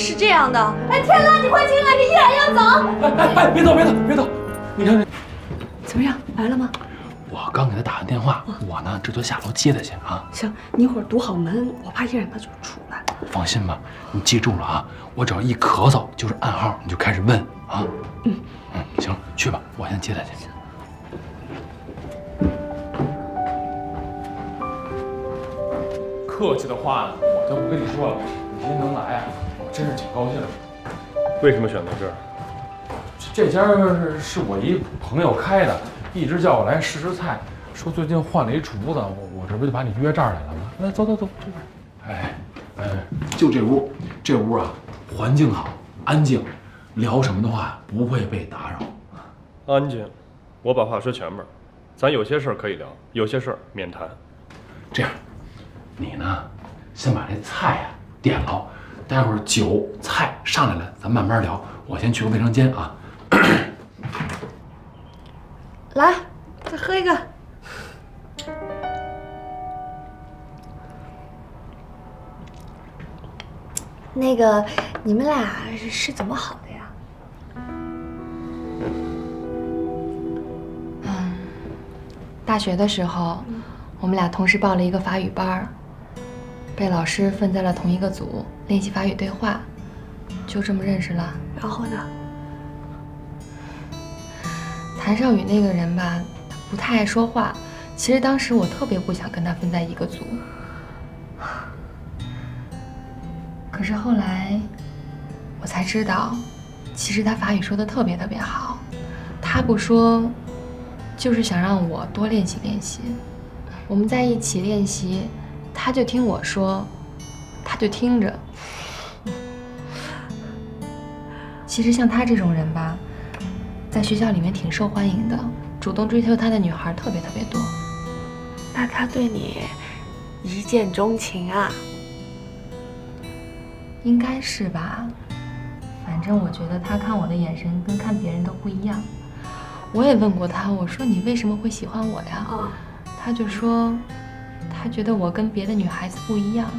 是这样的。哎，天乐，你快进来，你依然要走。哎，别走，你看，怎么样，来了吗？我刚给他打完电话，我呢这就下楼接他去啊。行，你一会儿堵好门，我怕依然他就出来。放心吧，你记住了啊，我只要一咳嗽就是暗号，你就开始问啊。行了，去吧，我先接他去。客气的话呢，我就不跟你说了。你今天能来啊，我真是挺高兴的。为什么选择这儿？这家是我一朋友开的，一直叫我来试试菜，说最近换了一厨子，我这不就把你约这儿来了吗？来，走，这边。就这屋，啊，环境好，安静，聊什么的话不会被打扰。安静，我把话说前面，咱有些事儿可以聊，有些事儿免谈。这样，你呢，先把这菜啊点了，待会儿酒菜上来了，咱慢慢聊。我先去个卫生间啊。来，再喝一个。那个，你们俩是怎么好的呀？大学的时候，我们俩同时报了一个法语班，被老师分在了同一个组，练习法语对话，就这么认识了。然后呢？谭少宇那个人吧，他不太爱说话。其实当时我特别不想跟他分在一个组，可是后来我才知道，其实他法语说的特别好。他不说，就是想让我多练习练习。我们在一起练习，他就听我说，他就听着。其实像他这种人吧，在学校里面挺受欢迎的，主动追求他的女孩特别多。那他对你一见钟情啊？应该是吧，反正我觉得他看我的眼神跟看别人都不一样。我也问过他，我说你为什么会喜欢我呀？他就说，他觉得我跟别的女孩子不一样，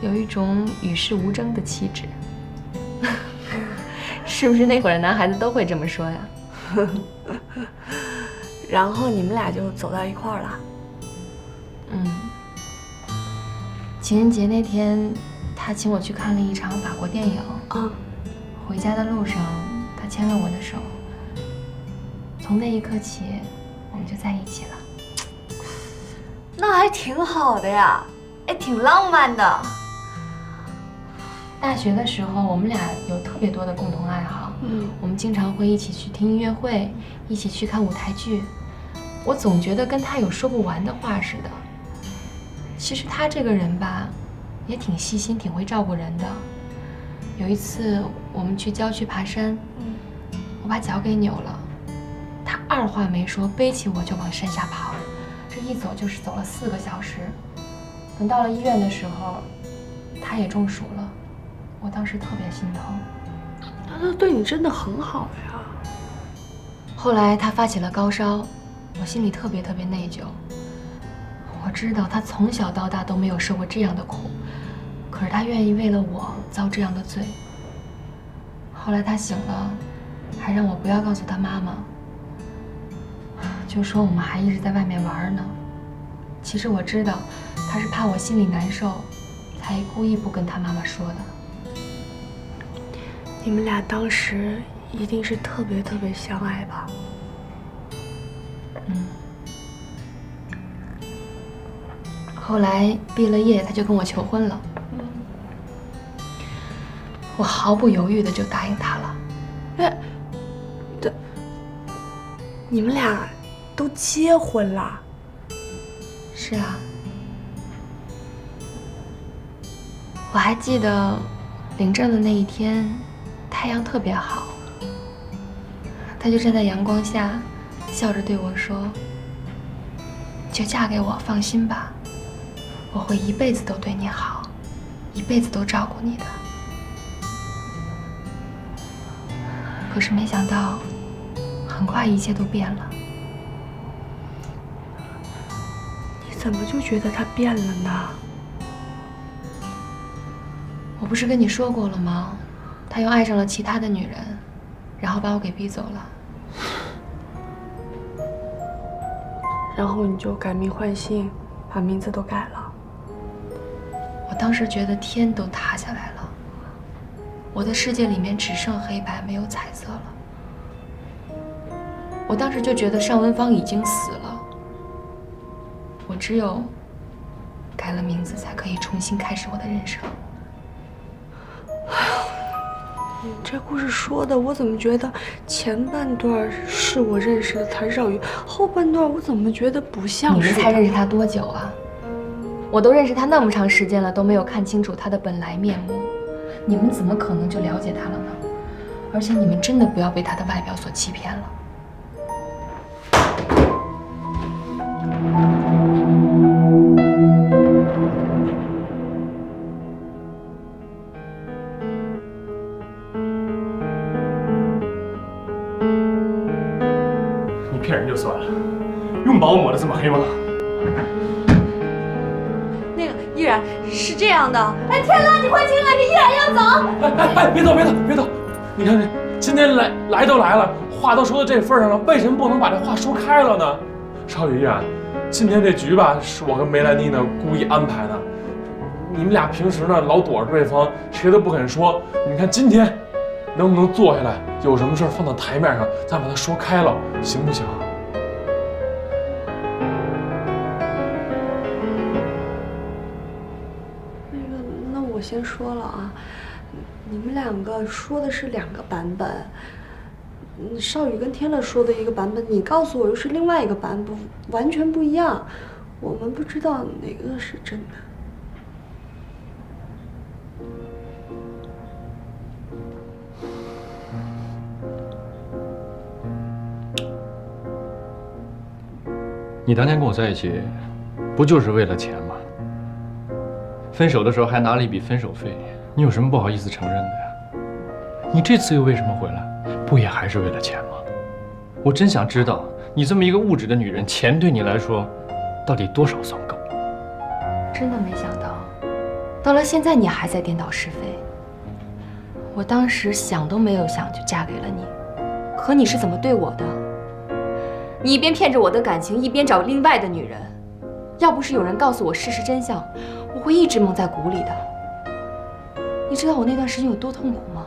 有一种与世无争的气质。是不是那会儿的男孩子都会这么说呀？然后你们俩就走到一块儿了。情人节那天，他请我去看了一场法国电影。回家的路上，他牵了我的手。从那一刻起，我们就在一起了。那还挺好的呀，哎，挺浪漫的。大学的时候，我们俩有特别多的共同爱好。我们经常会一起去听音乐会，一起去看舞台剧。我总觉得跟他有说不完的话似的。其实他这个人吧，也挺细心，挺会照顾人的。有一次我们去郊区爬山，我把脚给扭了，他二话没说，背起我就往山下跑，这一走就是走了4个小时。等到了医院的时候，他也中暑了，我当时特别心疼。那他对你真的很好呀。后来他发起了高烧，我心里特别内疚。我知道他从小到大都没有受过这样的苦，可是他愿意为了我遭这样的罪。后来他醒了，还让我不要告诉他妈妈，就说我们还一直在外面玩呢。其实我知道他是怕我心里难受，才故意不跟他妈妈说的。你们俩当时一定是特别相爱吧？后来毕了业，他就跟我求婚了。我毫不犹豫的就答应他了。你们俩都结婚了？是啊。我还记得领证的那一天，太阳特别好，他就站在阳光下，笑着对我说：“就嫁给我，放心吧。我会一辈子都对你好，一辈子都照顾你的。”可是没想到，很快一切都变了。你怎么就觉得他变了呢？我不是跟你说过了吗？他又爱上了其他的女人，然后把我给逼走了。然后你就改名换姓，把名字都改了。我当时觉得天都塌下来了，我的世界里面只剩黑白，没有彩色了。我当时就觉得尚文芳已经死了，我只有改了名字，才可以重新开始我的人生。你这故事说的，我怎么觉得前半段是我认识的谭少宇，后半段我怎么觉得不像是？你们才认识他多久啊？我都认识他那么长时间了，都没有看清楚他的本来面目，你们怎么可能就了解他了呢？而且你们真的不要被他的外表所欺骗了。你骗人就算了，用把我抹得这么黑吗？那个依然是这样的，哎，天乐，你快进来，你依然要走。哎，别走，别走！你看，今天来都来了，话都说到这份上了，为什么不能把这话说开了呢？少宇啊，今天这局吧，是我跟梅兰妮呢故意安排的。你们俩平时呢老躲着对方，谁都不肯说。你看今天能不能坐下来，有什么事放到台面上，咱把它说开了，行不行？那我先说了啊，你们两个说的是2个版本，少宇跟天乐说的一个版本，你告诉我又是另外一个版本，完全不一样，我们不知道哪个是真的。你当年跟我在一起，不就是为了钱吗？分手的时候还拿了一笔分手费，你有什么不好意思承认的呀？你这次又为什么回来？不也还是为了钱吗？我真想知道，你这么一个物质的女人，钱对你来说，到底多少算够？真的没想到，到了现在你还在颠倒是非。我当时想都没有想就嫁给了你，可你是怎么对我的？你一边骗着我的感情，一边找另外的女人。要不是有人告诉我事实真相，我会一直蒙在鼓里的。你知道我那段时间有多痛苦吗？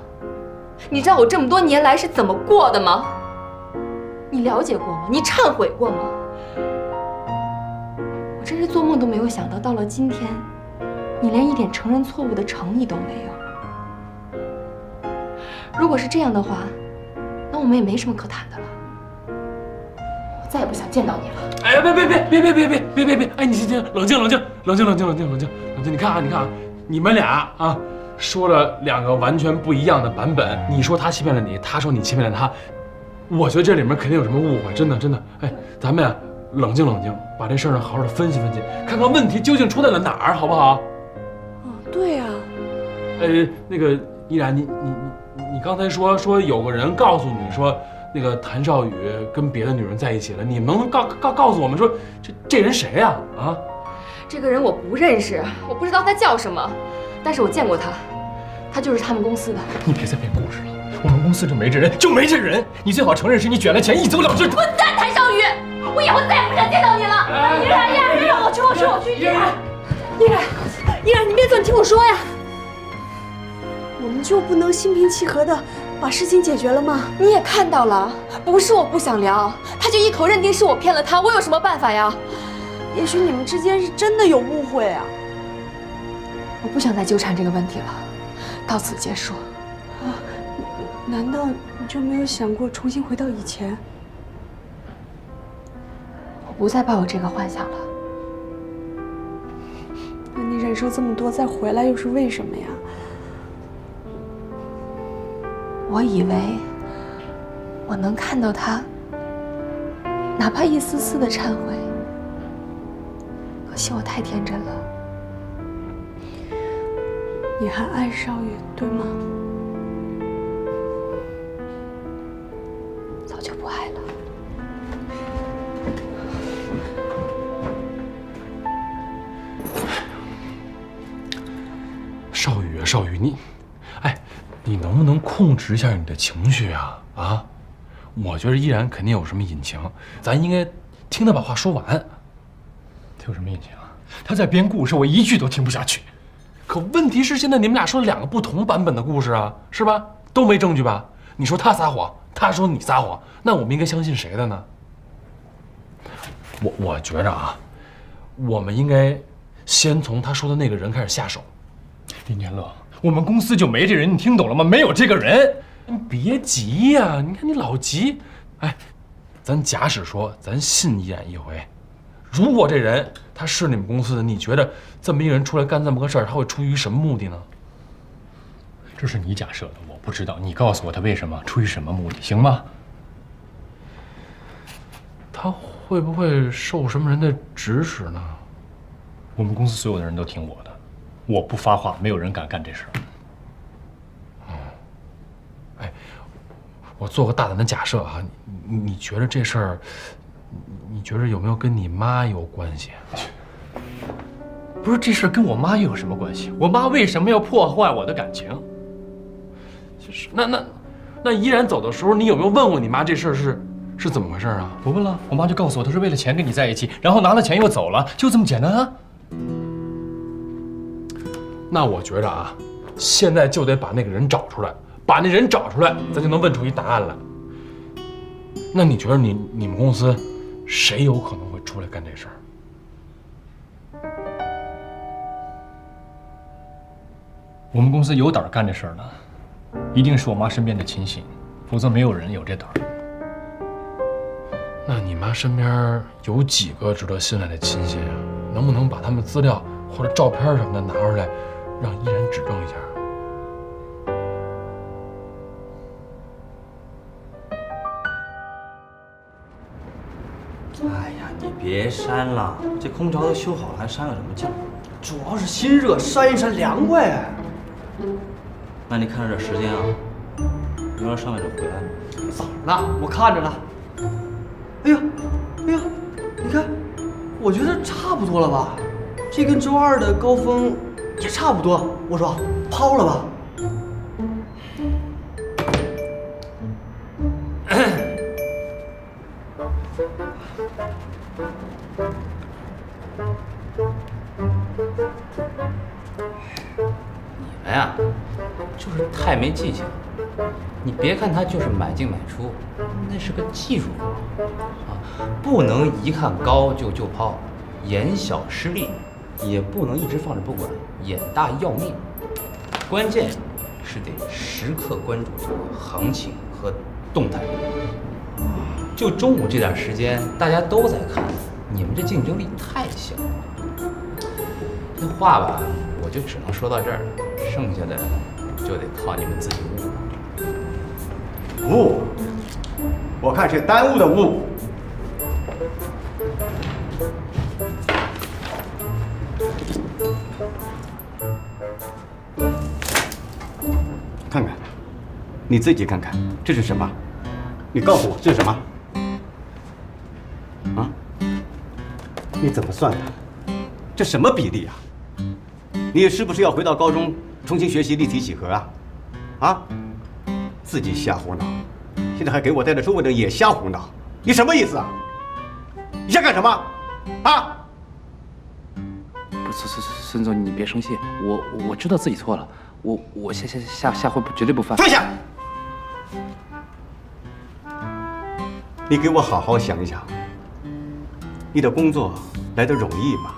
你知道我这么多年来是怎么过的吗？你了解过吗？你忏悔过吗？我真是做梦都没有想到，到了今天，你连一点承认错误的诚意都没有。如果是这样的话，那我们也没什么可谈的了。我再也不想见到你了。哎呀，别！哎，你先冷静！你看啊，你们俩啊，说了2个完全不一样的版本。你说他欺骗了你，他说你欺骗了他。我觉得这里面肯定有什么误会，真的。哎，咱们呀，冷静，把这事儿呢好好的分析，看看问题究竟出在了哪儿，好不好？对呀。那个依然，你刚才说有个人告诉你说，那个谭少宇跟别的女人在一起了，你能告诉我们说这人谁呀？啊？这个人我不认识，我不知道他叫什么，但是我见过他，他就是他们公司的。你别再编故事了，我们公司就没这人，你最好承认是你卷了钱，一走了之。混蛋，谭少宇，我以后再也不想见到你了。依然，让我去。依然，你别走，你听我说呀。我们就不能心平气和的把事情解决了吗？你也看到了，不是我不想聊，他就一口认定是我骗了他，我有什么办法呀？也许你们之间是真的有误会啊。我不想再纠缠这个问题了，到此结束。难道你就没有想过重新回到以前？我不再抱有这个幻想了。那你忍受这么多再回来又是为什么呀？我以为我能看到他哪怕一丝丝的忏悔，可惜我太天真了。你还爱少宇，对吗？早就不爱了。少宇啊，少宇，你能不能控制一下你的情绪啊？啊，我觉得依然肯定有什么隐情，咱应该听他把话说完。他有什么隐情啊？他在编故事，我一句都听不下去。可问题是，现在你们俩说了2个不同版本的故事啊，是吧？都没证据吧？你说他撒谎，他说你撒谎，那我们应该相信谁的呢？我觉着啊，我们应该先从他说的那个人开始下手。林天乐，我们公司就没这人，你听懂了吗？没有这个人。你别急呀，你看你老急。咱假使说咱信依然一回，如果这人他是你们公司的，你觉得这么一个人出来干这么个事儿，他会出于什么目的呢？这是你假设的，我不知道。你告诉我他为什么，出于什么目的，行吗？他会不会受什么人的指使呢？我们公司所有的人都听我的，我不发话，没有人敢干这事儿。我做个大胆的假设啊，你觉得这事儿，你觉得有没有跟你妈有关系？不是，这事儿跟我妈又有什么关系？我妈为什么要破坏我的感情？就是那依然走的时候，你有没有问过你妈这事儿是怎么回事啊？我问了，我妈就告诉我，她是为了钱跟你在一起，然后拿了钱又走了，就这么简单啊。那我觉着啊，现在就得把那个人找出来。把那人找出来，咱就能问出一答案来。那你觉得你们公司谁有可能会出来干这事儿？我们公司有胆干这事儿的，一定是我妈身边的亲信，否则没有人有这胆。那你妈身边有几个值得信赖的亲信啊？能不能把他们资料或者照片什么的拿出来，让依然指证一下？哎呀，你别删了，这空调都修好了，还删个什么劲儿？主要是心热，扇一扇凉快。那你看着点时间啊，别让上面者回来。早了，我看着了。哎呀，你看，我觉得差不多了吧？这跟周2的高峰也差不多。我说，抛了吧。你们呀，就是太没技巧。你别看他就是买进买出，那是个技术活啊，不能一看高就抛，眼小失利，也不能一直放着不管，眼大要命。关键是得时刻关注这个行情和动态。就中午这点时间，大家都在看，你们这竞争力太小了。这话吧，我就只能说到这儿，剩下的就得靠你们自己悟了。悟，我看是耽误的误。看看，你自己看看，这是什么？你告诉我这是什么？啊？你怎么算的？这什么比例啊？你是不是要回到高中重新学习立体几何啊？啊？自己瞎胡闹，现在还给我带着周围的也瞎胡闹，你什么意思啊？你想干什么？啊？不是，孙总，你别生气，我知道自己错了，我下回绝对不犯。坐下。你给我好好想一想，你的工作来得容易吗？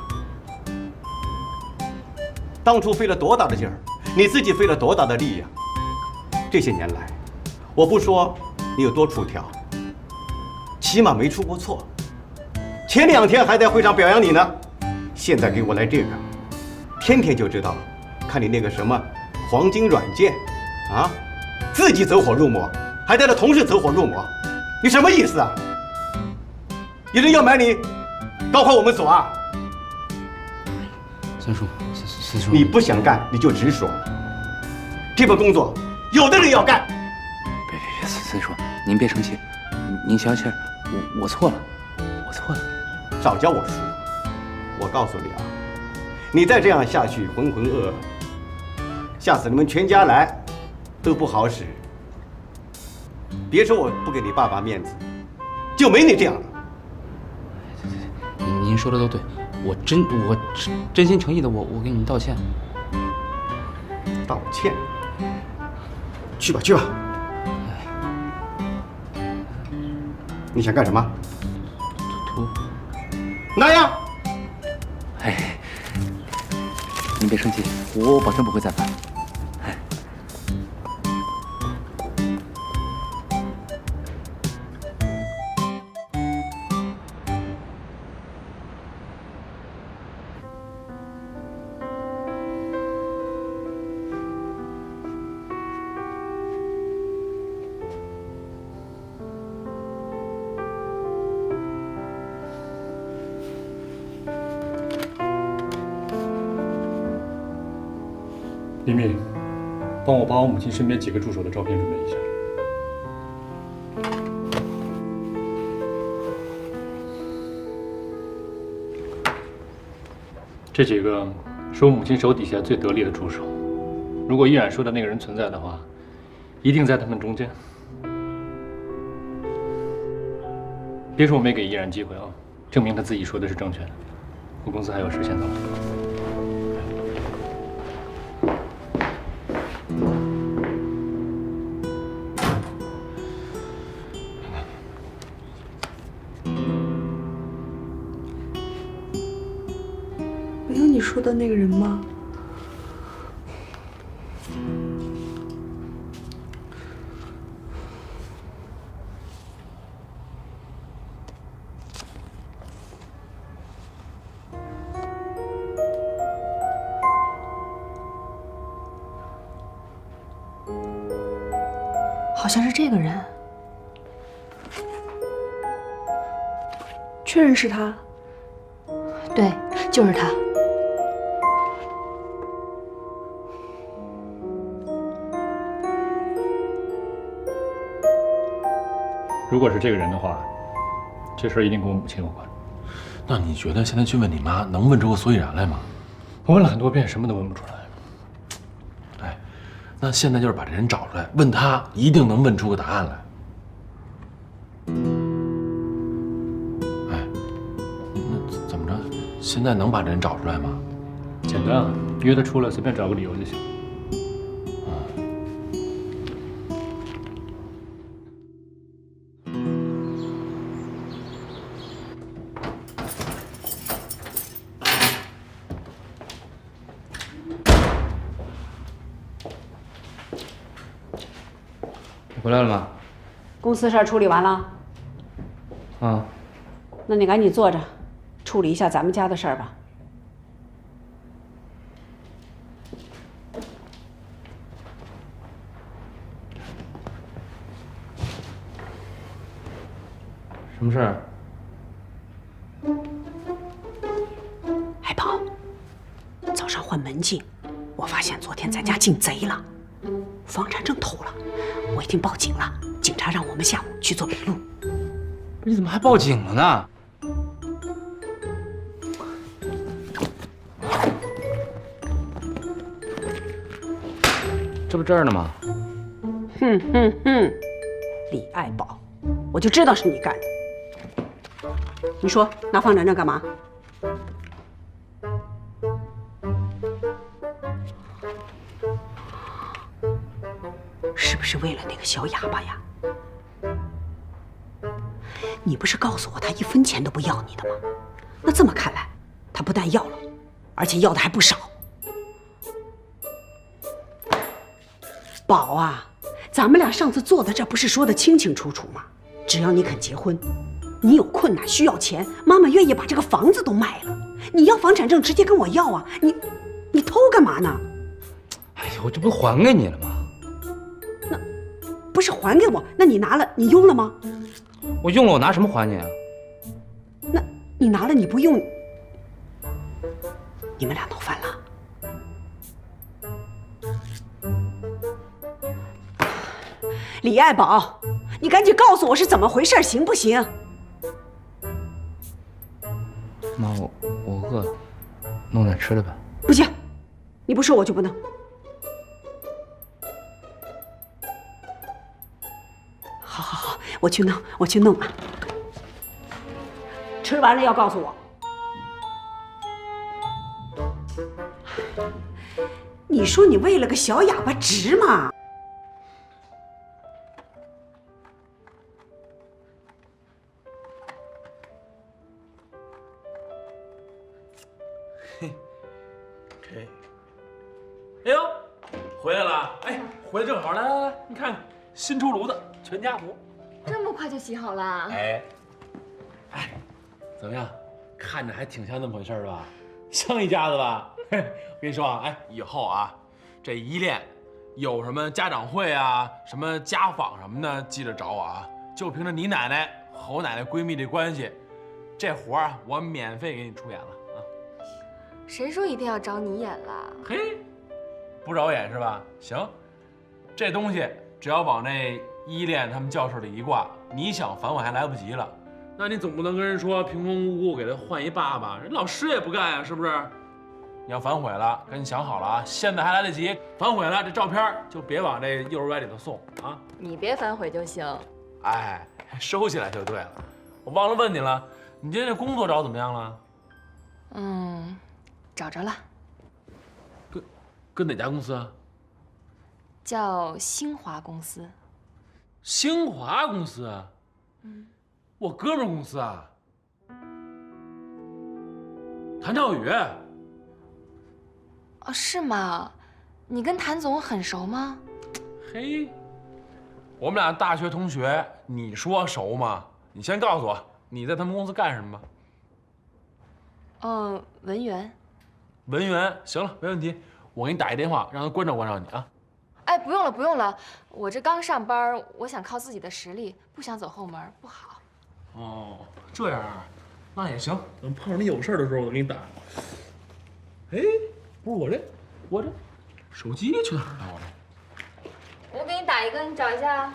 当初费了多大的劲儿，你自己费了多大的力呀？这些年来，我不说你有多出挑，起码没出过错。前2天还在会上表扬你呢，现在给我来这个，天天就知道看你那个什么黄金软件，啊，自己走火入魔，还带着同事走火入魔，你什么意思啊？有人要买你，搞垮我们所啊？孙叔，你不想干你就直说，这份工作有的人要干。别，孙叔，您别生气，您消气儿，我错了，我错了。少教我书，我告诉你啊，你再这样下去浑浑噩噩，下次你们全家来都不好使。别说我不给你爸爸面子，就没你这样的。您说的都对，我真心诚意的，我给你道歉。道歉？去吧去吧。你想干什么？图。那样。哎，您别生气，我保证不会再犯。李敏，帮我把我母亲身边几个助手的照片准备一下。这几个是我母亲手底下最得力的助手，如果依然说的那个人存在的话，一定在他们中间。别说我没给依然机会啊，证明他自己说的是正确的。我公司还有事先走了。没有你说的那个人吗？好像是这个人。确认是他？对，就是他。如果是这个人的话，这事儿一定跟我母亲有关。那你觉得现在去问你妈，能问出个所以然来吗？我问了很多遍，什么都问不出来。哎，那现在就是把这人找出来，问他，一定能问出个答案来。哎，那怎么着？现在能把这人找出来吗？简单啊，约他出来，随便找个理由就行。回来了吗？公司事儿处理完了。啊。那你赶紧坐着，处理一下咱们家的事儿吧。什么事儿？海宝，早上换门禁，我发现昨天咱家进贼了，房产证偷了，我已经报警了，警察让我们下午去做笔录。你怎么还报警了呢？这不这儿呢吗？哼哼哼，李爱宝，我就知道是你干的。你说拿房产证干嘛？是不是为了那个小哑巴呀？你不是告诉我他1分钱都不要你的吗？那这么看来，他不但要了，而且要的还不少。宝啊，咱们俩上次坐在这不是说的清清楚楚吗？只要你肯结婚，你有困难需要钱，妈妈愿意把这个房子都卖了。你要房产证直接跟我要啊！你偷干嘛呢？哎呀，我这不还给你了吗？那不是还给我，那你拿了你用了吗？我用了，我拿什么还你啊？那你拿了你不用，你们俩闹翻了。李爱宝，你赶紧告诉我是怎么回事，行不行？妈，我饿了，弄点吃的吧。不行，你不说我就不弄。我去弄啊。吃完了要告诉我。你说你为了个小哑巴值吗？哎呦，回来了！哎，回来正好，来来来，你看看新出炉的全家福。这么快就洗好了？哎，怎么样？看着还挺像那么回事吧？像一家子吧？嘿，我跟你说啊，哎，以后啊，这依恋有什么家长会啊、什么家访什么的，记着找我啊。就凭着你奶奶和我奶奶闺蜜这关系，这活儿我免费给你出演了啊。谁说一定要找你演了？嘿，不找演是吧？行，这东西只要往那依恋他们教室里一挂，你想反悔还来不及了。那你总不能跟人说平平无故给他换一爸爸，人老师也不干呀，是不是？你要反悔了，赶紧想好了啊，现在还来得及。反悔了，这照片就别往这幼儿园里头送啊。你别反悔就行。哎，收起来就对了。我忘了问你了，你今天这工作找怎么样了？找着了。跟哪家公司啊？叫新华公司。新华公司啊？我哥们儿公司啊。谭兆宇。哦，是吗？你跟谭总很熟吗？嘿，我们俩大学同学，你说熟吗？你先告诉我，你在他们公司干什么吧？文员。文员，行了，没问题。我给你打一电话，让他关照关照你啊。哎，不用了，不用了，我这刚上班，我想靠自己的实力，不想走后门，不好。哦，这样啊，那也行。等碰上你有事的时候，我给你打。哎，不是我这手机去哪儿了？我给你打一个，你找一下。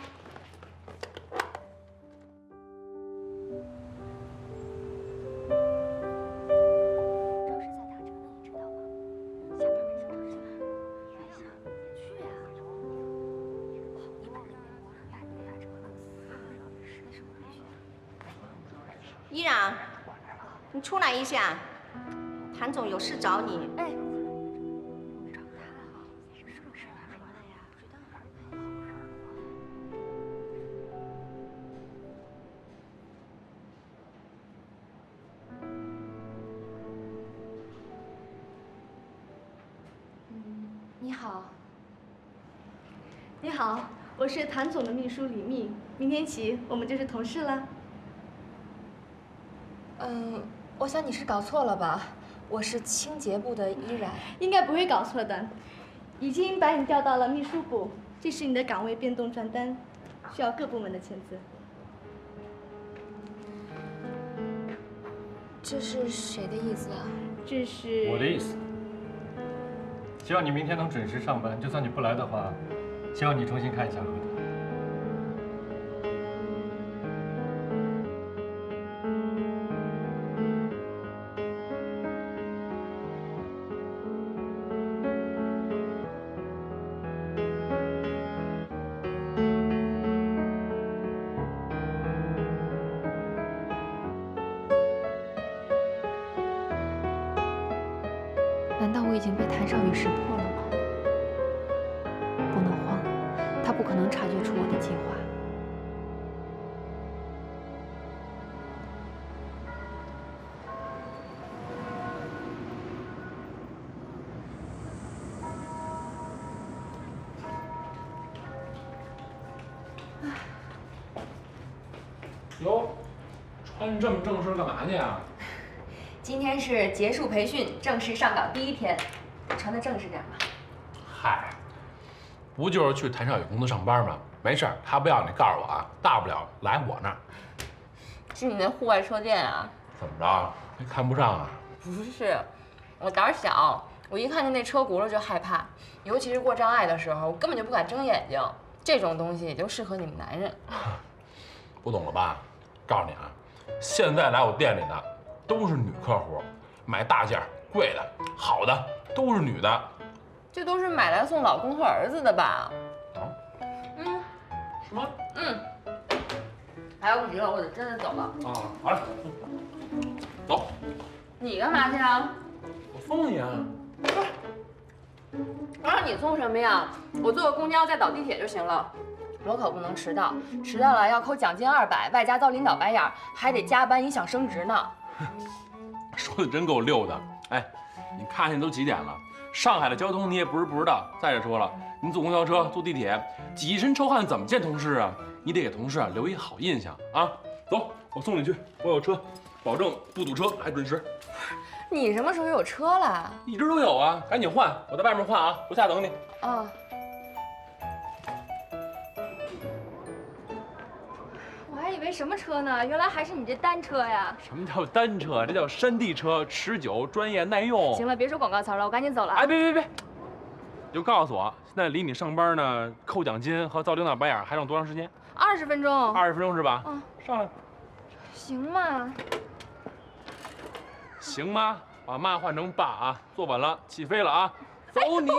依然，你出来一下，谭总有事找你。哎，你好。你好，我是谭总的秘书李密，明天起我们就是同事了。我想你是搞错了吧？我是清洁部的依然。应该不会搞错的，已经把你调到了秘书部，这是你的岗位变动传单，需要各部门的签字。这是谁的意思啊？这是我的意思。希望你明天能准时上班，就算你不来的话，希望你重新看一下合同。难道我已经被谭少宇识破了吗？不能慌，他不可能察觉出我的计划。哟，穿这么正式干嘛去啊？今天是结束培训，正式上岗第一天，穿的正式点吧。嗨，不就是去谭少宇公司上班吗？没事儿，他不要你告诉我啊，大不了来我那儿。是你那户外车店啊？怎么着？没看不上啊？不是，我胆小，我一看见那车轱辘就害怕，尤其是过障碍的时候，我根本就不敢睁眼睛。这种东西也就适合你们男人。不懂了吧？告诉你啊，现在来我店里的都是女客户，买大件、贵的、好的都是女的。这都是买来送老公和儿子的吧？啊？嗯。是吗？嗯。还来不及了，我得真的走了。啊，好嘞，走。你干嘛去啊？我送你啊。我让你送什么呀？我坐个公交再倒地铁就行了。我可不能迟到，迟到了要扣奖金200，外加遭领导白眼，还得加班影响升职呢。说的真够溜的。哎，你看现在都几点了？上海的交通你也不是不知道。再者说了，你坐公交车、坐地铁，挤一身臭汗怎么见同事啊？你得给同事留一好印象啊！走，我送你去，我有车，保证不堵车，还准时。你什么时候有车了？一直都有啊，赶紧换，我在外面换啊，楼下等你。啊。我还以为什么车呢？原来还是你这单车呀！什么叫单车？这叫山地车，持久、专业、耐用。行了，别说广告词了，我赶紧走了。哎，别！你就告诉我，现在离你上班呢，扣奖金和遭领导白眼还剩多长时间？20分钟。20分钟是吧？嗯，上来。行嘛。行吗？把妈换成爸啊！坐稳了，起飞了啊！走你！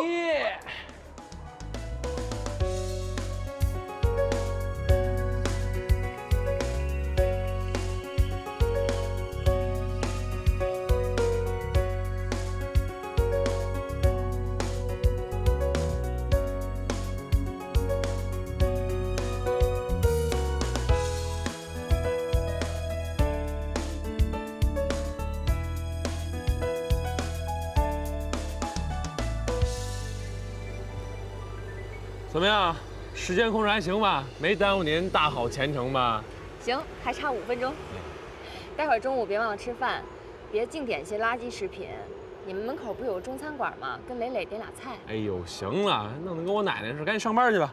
怎么样？时间控制还行吧？没耽误您大好前程吧？行，还差5分钟。待会儿中午别忘了吃饭，别净点些垃圾食品。你们门口不有中餐馆吗？跟磊磊点俩菜。哎呦，行了，弄得跟我奶奶似的，赶紧上班去吧。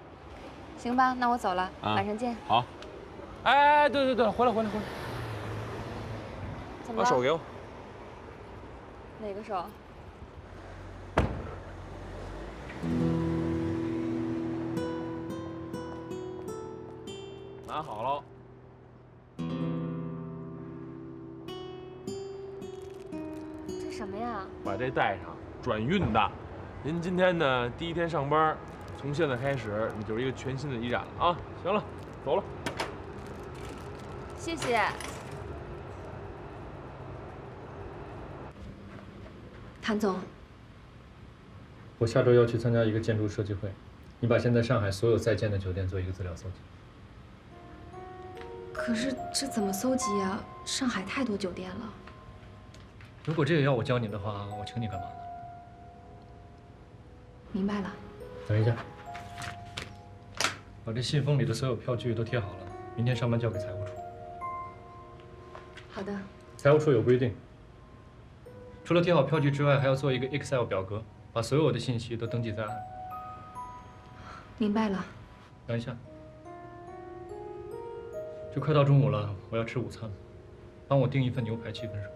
行吧，那我走了，晚上见。好。哎，对，回来。怎么了？把手给我。哪个手？拿好了。这什么呀？把这带上，转运的。您今天呢第1天上班，从现在开始你就是一个全新的一展了啊！行了，走了。谢谢。谭总，我下周要去参加一个建筑设计会，你把现在上海所有在建的酒店做一个资料搜集。可是这怎么搜集呀？上海太多酒店了。如果这个要我教你的话，我请你干嘛呢？明白了。等一下，把这信封里的所有票据都贴好了，明天上班交给财务处。好的。财务处有规定，除了贴好票据之外，还要做一个 Excel 表格，把所有的信息都登记在案。明白了。等一下。就快到中午了，我要吃午餐，帮我订一份牛排7分熟。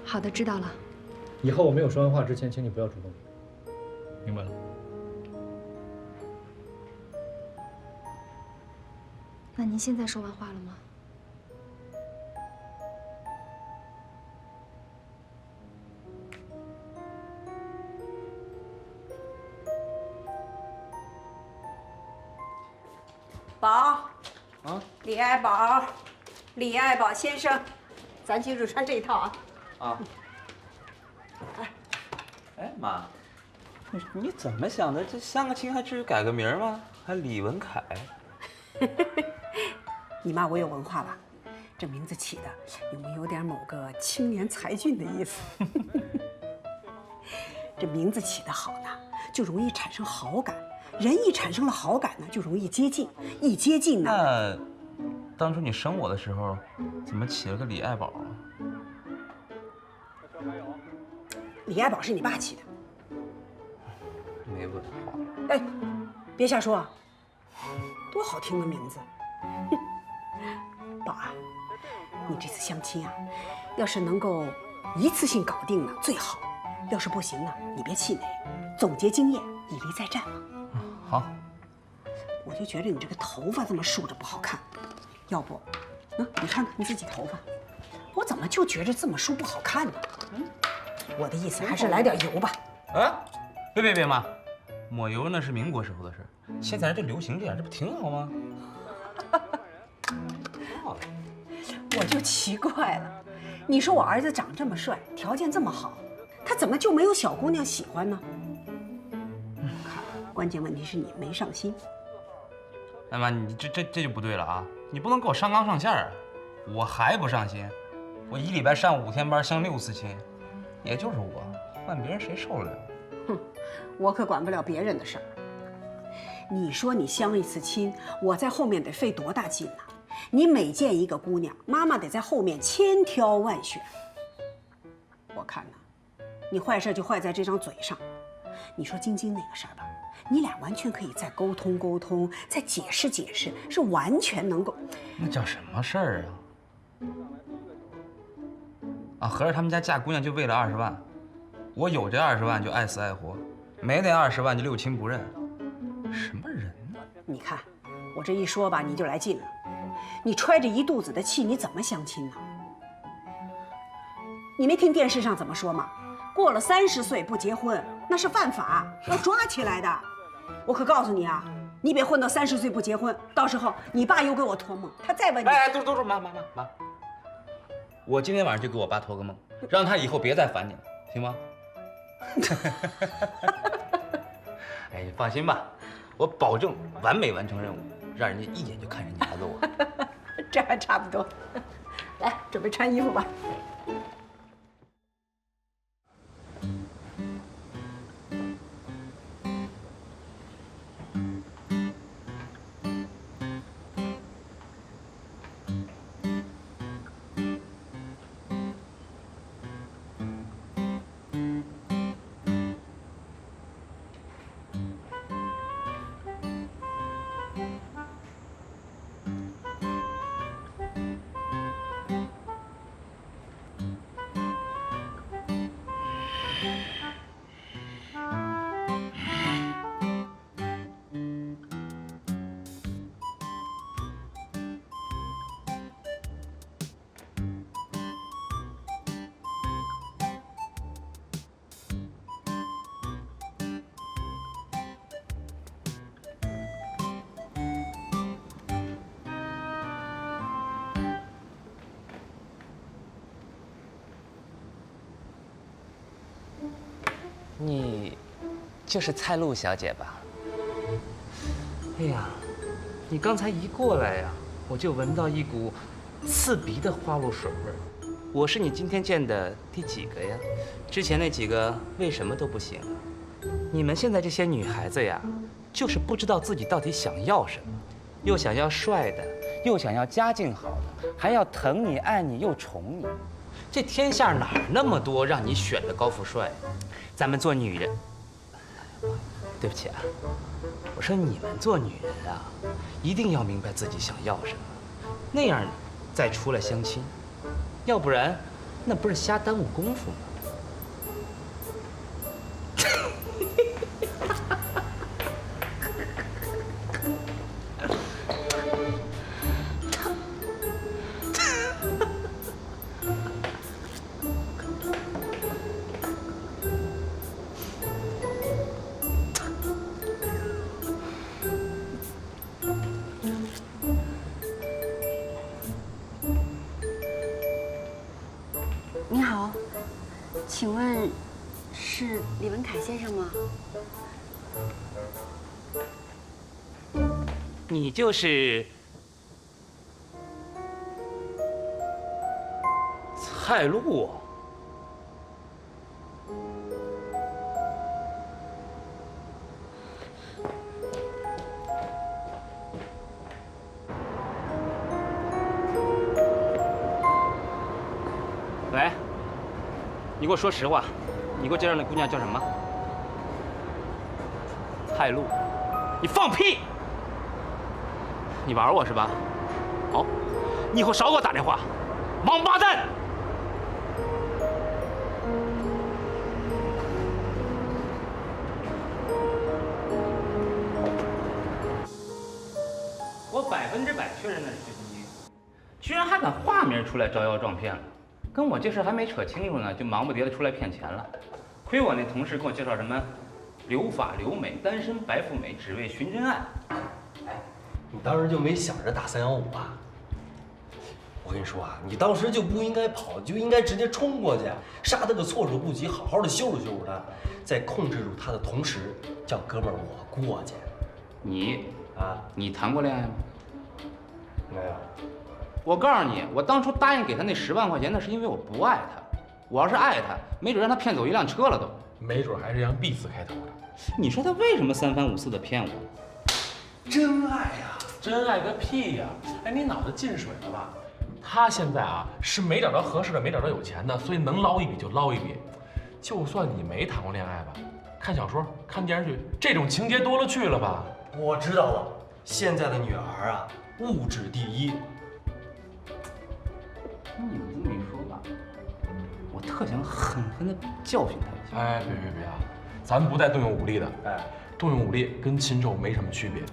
好的，知道了。以后我没有说完话之前，请你不要主动，明白了？那您现在说完话了吗？宝。啊，李爱宝先生，咱记住穿这一套啊。啊。哎妈，你怎么想的？这相个亲还至于改个名吗？还李文凯？你骂我有文化吧？这名字起的有没有点某个青年才俊的意思？这名字起得好呢，就容易产生好感。人一产生了好感呢，就容易接近，一接近呢。那当初你生我的时候，怎么起了个李爱宝啊？李爱宝是你爸起的。没文化。哎，别瞎说啊！多好听的名字。宝啊，你这次相亲啊，要是能够一次性搞定呢，最好；要是不行呢，你别气馁，总结经验，以利再战嘛。好。我就觉得你这个头发这么竖着不好看，要不，你看看你自己头发，我怎么就觉着这么梳不好看呢？我的意思还是来点油吧。啊，别妈，抹油那是民国时候的事，现在这流行这样，这不挺好吗？了。我就奇怪了，你说我儿子长这么帅，条件这么好，他怎么就没有小姑娘喜欢呢？关键问题是你没上心。哎妈，你这就不对了啊！你不能给我上纲上线啊！我还不上心，我1礼拜上5天班，相6次亲，也就是我，换别人谁受得了？哼，我可管不了别人的事儿。你说你相1次亲，我在后面得费多大劲呢？你每见一个姑娘，妈妈得在后面千挑万选。我看呢，你坏事就坏在这张嘴上。你说晶晶那个事儿吧，你俩完全可以再沟通沟通，再解释解释，是完全能够。那叫什么事儿啊？合着他们家嫁姑娘就为了20万，我有这20万就爱死爱活，没那20万就六亲不认，什么人呢？你看我这一说吧，你就来劲了。你揣着一肚子的气，你怎么相亲呢？你没听电视上怎么说吗？过了30岁不结婚，那是犯法，要抓起来的。我可告诉你啊，你别混到30岁不结婚，到时候你爸又给我托梦，他再问你。哎，都妈，我今天晚上就给我爸托个梦，让他以后别再烦你了，行吗？哎，放心吧，我保证完美完成任务，让人家一眼就看上你孩子我。这还差不多。来，准备穿衣服吧。你就是蔡璐小姐吧？哎呀，你刚才一过来呀，我就闻到一股刺鼻的花露水味儿。我是你今天见的第几个呀？之前那几个为什么都不行啊？你们现在这些女孩子呀，就是不知道自己到底想要什么，又想要帅的，又想要家境好的，还要疼你、爱你又宠你。这天下哪儿那么多让你选的高富帅？咱们做女人，对不起啊，我说你们做女人啊，一定要明白自己想要什么，那样再出来相亲，要不然那不是瞎耽误功夫吗？你好，请问是李文凯先生吗？你就是蔡璐。喂，你给我说实话，你给我介绍那姑娘叫什么？蔡璐，你放屁！你玩我是吧？好，你以后少给我打电话，王八蛋！我100%确认那是薛晶晶，居然还敢化名出来招摇撞骗了。跟我这事还没扯清楚呢，就忙不迭的出来骗钱了。亏我那同事跟我介绍什么留法留美、单身白富美，只为寻真爱。你当时就没想着打315啊？我跟你说啊，你当时就不应该跑，就应该直接冲过去，杀他个措手不及，好好的羞辱羞辱他，在控制住他的同时，叫哥们儿我过去。你谈过恋爱吗？没有。我告诉你，我当初答应给他那10万块钱，那是因为我不爱他。我要是爱他，没准让他骗走一辆车了都。没准还是样 B 字开头的。你说他为什么3番5次的骗我？真爱呀！真爱个屁呀！哎，你脑子进水了吧？他现在啊是没找着合适的，没找着有钱的，所以能捞一笔就捞一笔。就算你没谈过恋爱吧，看小说、看电视剧，这种情节多了去了吧？我知道了，现在的女孩啊，物质第一。你们这么一说吧，我特想狠狠地教训他一下。哎，别啊！咱不带动用武力的。哎，动用武力跟禽兽没什么区别。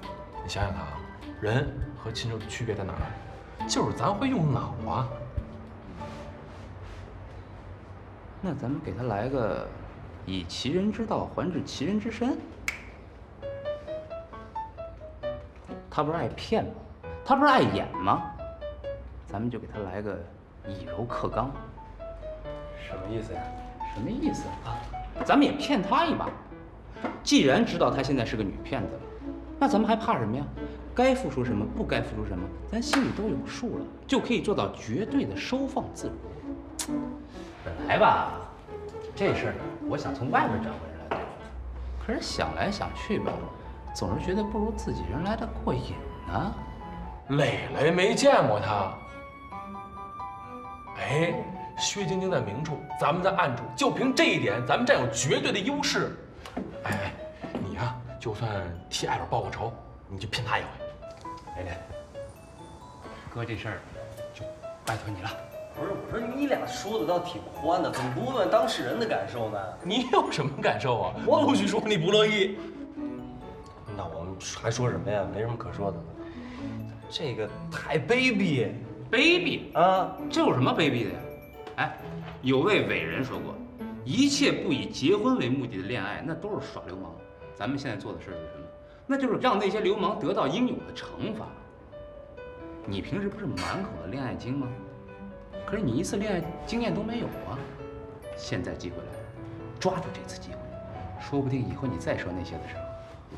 你想想看啊，人和禽兽的区别在哪儿？就是咱会用脑啊。那咱们给他来个以其人之道还治其人之身。他不是爱骗吗？他不是爱演吗？咱们就给他来个以柔克刚。什么意思呀？什么意思啊？咱们也骗他一把。既然知道他现在是个女骗子了，那咱们还怕什么呀？该付出什么，不该付出什么，咱心里都有数了，就可以做到绝对的收放自如。本来吧，这事儿呢，我想从外边找个人来对付，可是想来想去吧，总是觉得不如自己人来的过瘾呢。磊磊没见过他。哎，薛晶晶在明处，咱们在暗处，就凭这一点，咱们占有绝对的优势。哎，你呀，就算替艾伦报个仇，你就骗他一回。磊磊，哥，这事儿就拜托你了。不是，我说你俩说的倒挺欢的，怎么不问问当事人的感受呢？你有什么感受啊？我不许说你不乐意。那我们还说什么呀？没什么可说的了。这个太卑鄙，卑鄙啊！这有什么卑鄙的呀？哎，有位伟人说过，一切不以结婚为目的的恋爱，那都是耍流氓。咱们现在做的事是什么？那就是让那些流氓得到应有的惩罚。你平时不是满口的恋爱经吗？可是你一次恋爱经验都没有啊！现在机会来了，抓住这次机会，说不定以后你再说那些的时候，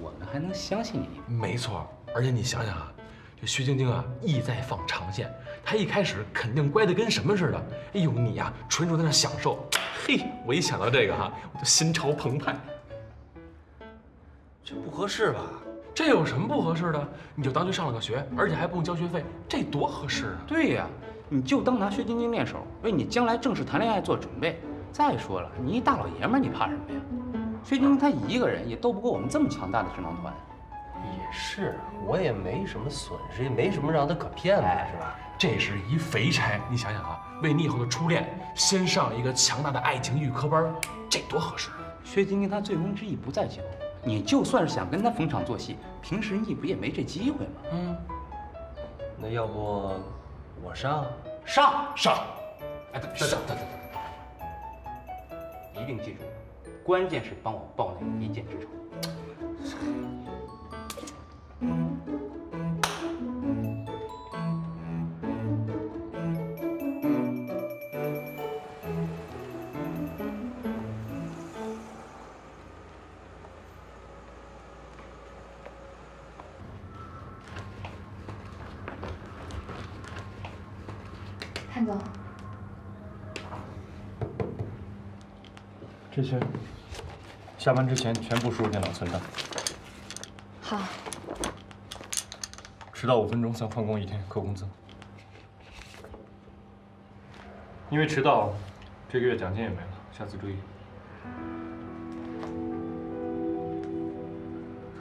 我们还能相信你。没错，而且你想想啊，这薛晶晶啊，意在放长线，她一开始肯定乖得跟什么似的。哎呦，你呀，纯属在那享受。嘿，我一想到这个哈，我就心潮澎湃。这不合适吧？这有什么不合适的？你就当去上了个学，而且还不用交学费，这多合适啊！对呀，你就当拿薛晶晶练手，为你将来正式谈恋爱做准备。再说了，你一大老爷们儿，你怕什么呀？薛晶晶她一个人也斗不过我们这么强大的智囊团。也是，我也没什么损失，也没什么让他可骗的，是吧？这是一肥差，你想想啊，为你以后的初恋先上一个强大的爱情预科班，这多合适！薛晶晶她醉翁之意不在酒，你就算是想跟她逢场作戏，平时你不也没这机会吗？那要不我上？上！哎，等，一定记住，关键是帮我报那个一箭之仇。潘总，这些下班之前全部输入电脑存档。好。迟到5分钟算旷工1天，扣工资。因为迟到，这个月奖金也没了，下次注意。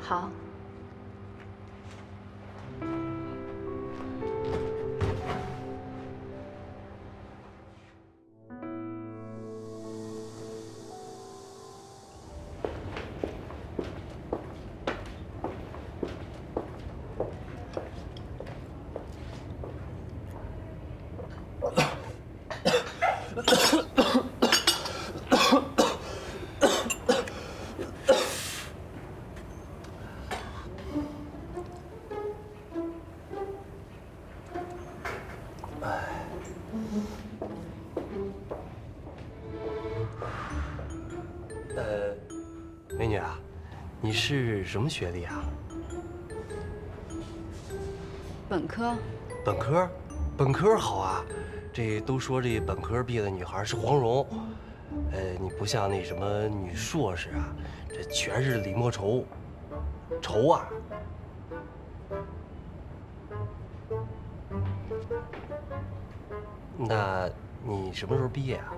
好。你是什么学历啊？本科。本科？本科好啊，这都说这本科毕业的女孩是黄蓉，你不像那什么女硕士啊，这全是李莫愁，愁啊。那你什么时候毕业啊？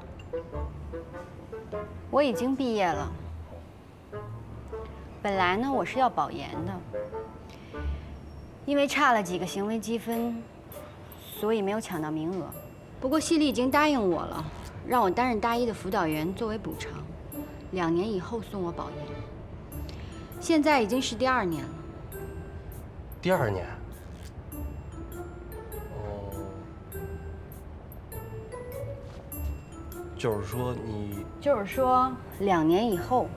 我已经毕业了。本来呢，我是要保研的，因为差了几个行为积分，所以没有抢到名额。不过系里已经答应我了，让我担任大一的辅导员作为补偿，2年以后送我保研。现在已经是第2年了。第2年？就是说你，就是说2年以后，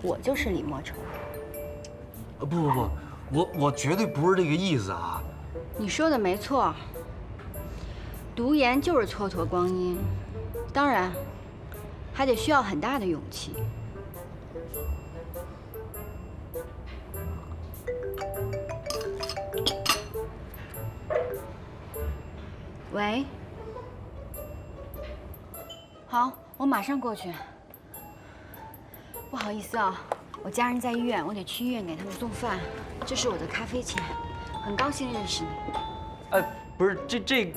我就是李莫愁。不，我绝对不是这个意思啊。你说的没错，读研就是蹉跎光阴，当然还得需要很大的勇气。喂。好，我马上过去。不好意思啊，我家人在医院，我得去医院给他们送饭。这是我的咖啡钱，很高兴认识你。不是这。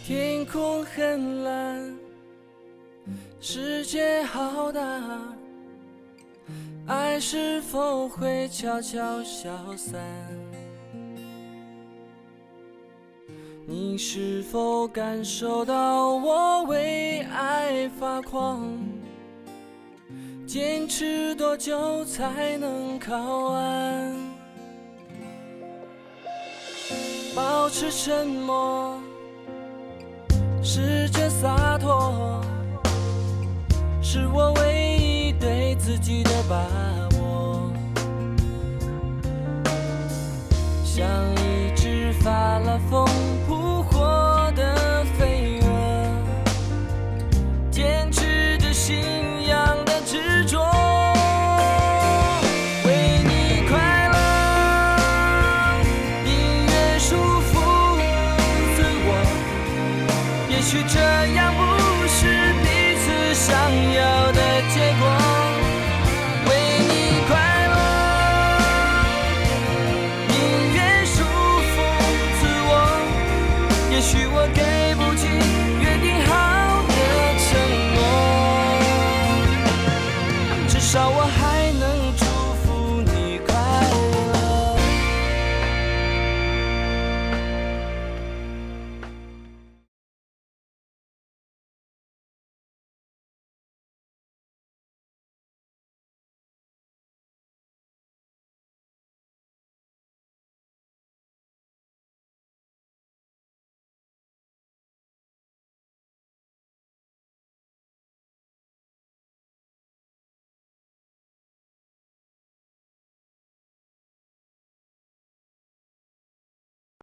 天空很蓝，世界好大，爱是否会悄悄消散？你是否感受到我为爱发狂？坚持多久才能靠岸？保持沉默，试着洒脱，是我唯一对自己的把握。像一只发了疯扑火的飞蛾，坚持着信仰的执着。为你快乐，音乐束缚自我，也许这样不是彼此想要。